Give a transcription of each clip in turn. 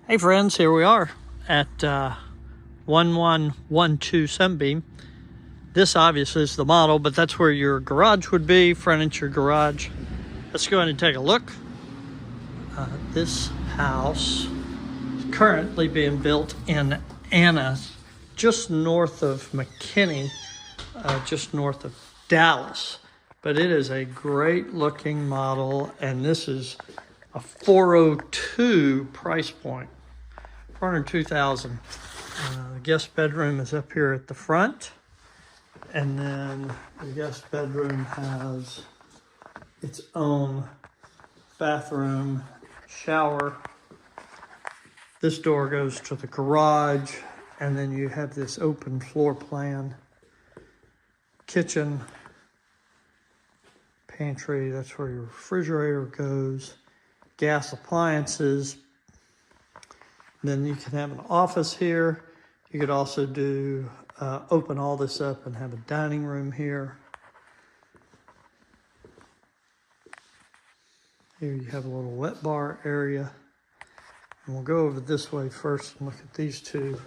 Hey friends, here we are at 1112 Sunbeam. This obviously is the model, but that's where your garage would be, furniture garage. Let's go ahead and take a look. This house is currently being built in Anna, just north of McKinney, just north of Dallas. But it is a great looking model, and this is a 402 price point. 402,000. The guest bedroom is up here at the front, and then the guest bedroom has its own bathroom, shower. This door goes to the garage, and then you have this open floor plan. Kitchen, pantry, that's where your refrigerator goes. Gas appliances. Then you can have an office here. You could also do, open all this up and have a dining room here. Here you have a little wet bar area. And we'll go over this way first and look at these two.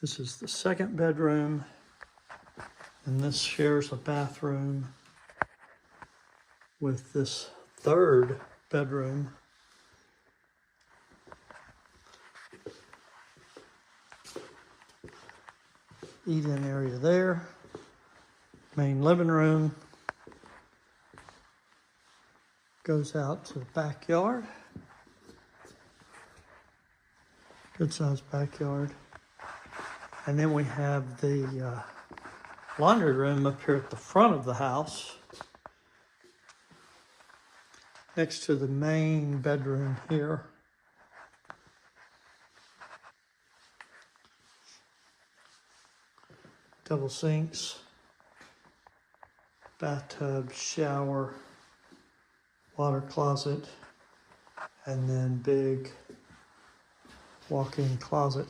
This is the second bedroom, and this shares a bathroom with this third bedroom. Eat-in area there. Main living room. Goes out to the backyard. Good sized backyard. And then we have the laundry room up here at the front of the house, next to the main bedroom here. Double sinks, bathtub, shower, water closet, and then big walk-in closet.